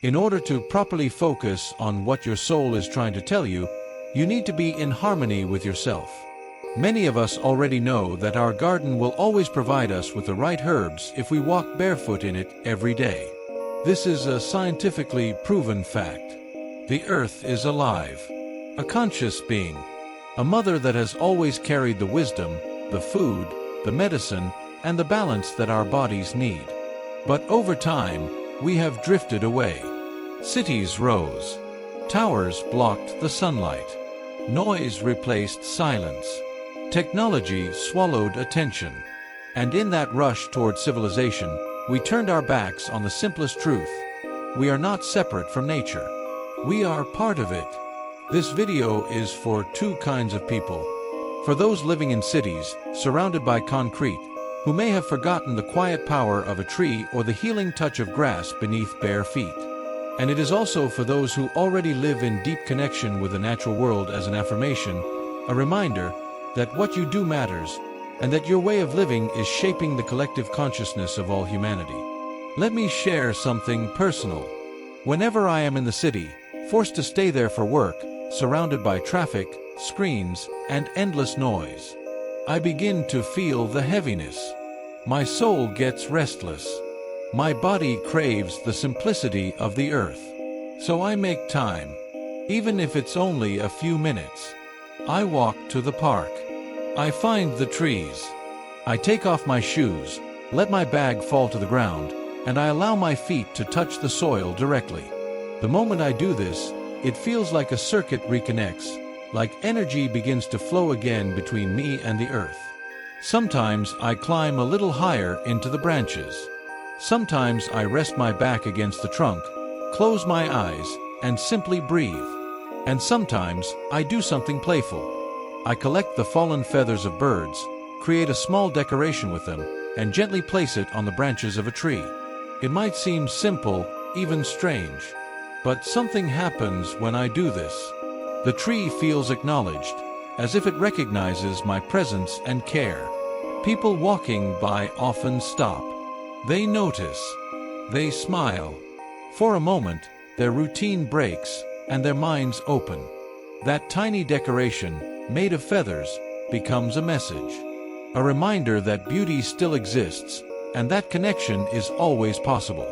In order to properly focus on what your soul is trying to tell you, you need to be in harmony with yourself. Many of us already know that our garden will always provide us with the right herbs if we walk barefoot in it every day. This is a scientifically proven fact. The earth is alive, a conscious being, a mother that has always carried the wisdom, the food, the medicine, and the balance that our bodies need. But over time, we have drifted away. Cities rose. Towers blocked the sunlight. Noise replaced silence. Technology swallowed attention. And in that rush toward civilization, we turned our backs on the simplest truth. We are not separate from nature. We are part of it. This video is for two kinds of people. For those living in cities, surrounded by concrete, who may have forgotten the quiet power of a tree or the healing touch of grass beneath bare feet. And it is also for those who already live in deep connection with the natural world as an affirmation, a reminder that what you do matters, and that your way of living is shaping the collective consciousness of all humanity. Let me share something personal. Whenever I am in the city, forced to stay there for work, surrounded by traffic, screens, and endless noise, I begin to feel the heaviness. My soul gets restless. My body craves the simplicity of the earth. So I make time, even if it's only a few minutes. I walk to the park. I find the trees. I take off my shoes, let my bag fall to the ground, and I allow my feet to touch the soil directly. The moment I do this, it feels like a circuit reconnects, like energy begins to flow again between me and the earth. Sometimes I climb a little higher into the branches. Sometimes I rest my back against the trunk, close my eyes, and simply breathe. And sometimes I do something playful. I collect the fallen feathers of birds, create a small decoration with them, and gently place it on the branches of a tree. It might seem simple, even strange, but something happens when I do this. The tree feels acknowledged, as if it recognizes my presence and care. People walking by often stop. They notice. They smile. For a moment, their routine breaks, and their minds open. That tiny decoration, made of feathers, becomes a message. A reminder that beauty still exists, and that connection is always possible.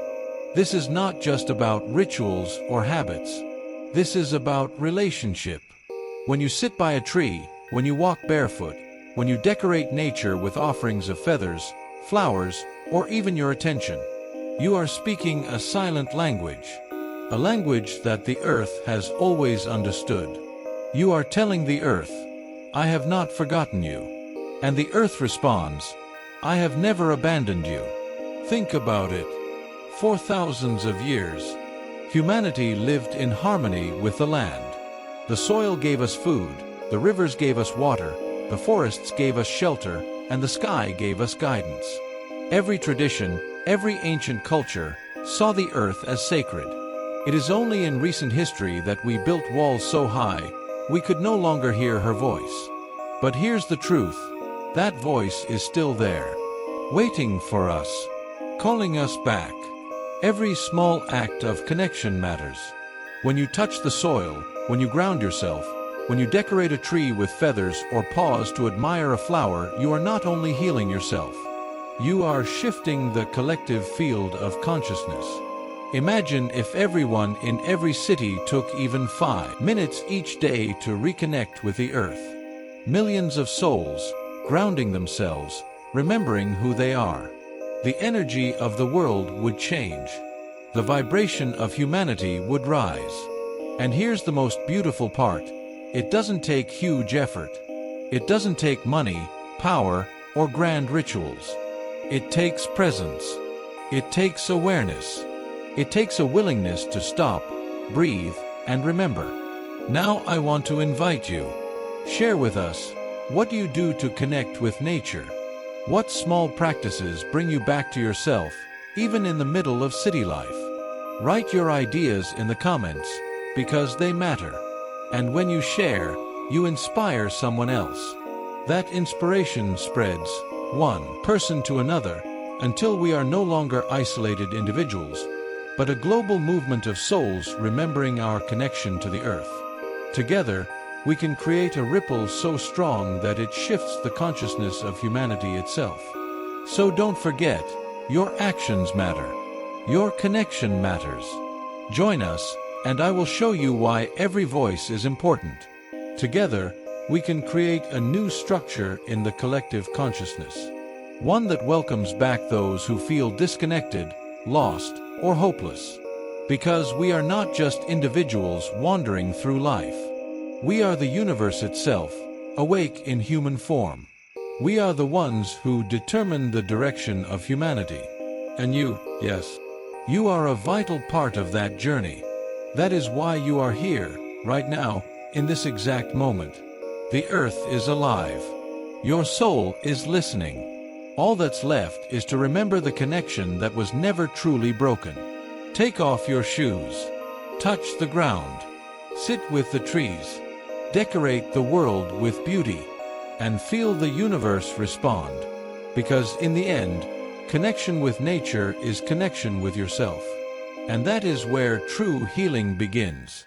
This is not just about rituals or habits. This is about relationship. When you sit by a tree, when you walk barefoot, when you decorate nature with offerings of feathers, flowers, or even your attention, you are speaking a silent language, a language that the earth has always understood. You are telling the earth, "I have not forgotten you." And the earth responds, "I have never abandoned you." Think about it. For thousands of years, humanity lived in harmony with the land. The soil gave us food, the rivers gave us water, the forests gave us shelter, and the sky gave us guidance. Every tradition, every ancient culture, saw the earth as sacred. It is only in recent history that we built walls so high, we could no longer hear her voice. But here's the truth. That voice is still there, waiting for us, calling us back. Every small act of connection matters. When you touch the soil, when you ground yourself, when you decorate a tree with feathers or pause to admire a flower, you are not only healing yourself. You are shifting the collective field of consciousness. Imagine if everyone in every city took even 5 minutes each day to reconnect with the earth. Millions of souls, grounding themselves, remembering who they are. The energy of the world would change. The vibration of humanity would rise. And here's the most beautiful part. It doesn't take huge effort. It doesn't take money, power, or grand rituals. It takes presence. It takes awareness. It takes a willingness to stop, breathe, and remember. Now I want to invite you. Share with us, what do you do to connect with nature? What small practices bring you back to yourself, even in the middle of city life? Write your ideas in the comments, because they matter. And when you share, you inspire someone else. That inspiration spreads, one person to another, until we are no longer isolated individuals, but a global movement of souls remembering our connection to the earth. Together, we can create a ripple so strong that it shifts the consciousness of humanity itself. So don't forget, your actions matter. Your connection matters. Join us, and I will show you why every voice is important. Together, we can create a new structure in the collective consciousness. One that welcomes back those who feel disconnected, lost, or hopeless. Because we are not just individuals wandering through life. We are the universe itself, awake in human form. We are the ones who determine the direction of humanity. And you, yes, you are a vital part of that journey. That is why you are here, right now, in this exact moment. The earth is alive. Your soul is listening. All that's left is to remember the connection that was never truly broken. Take off your shoes. Touch the ground. Sit with the trees. Decorate the world with beauty. And feel the universe respond. Because in the end, connection with nature is connection with yourself. And that is where true healing begins.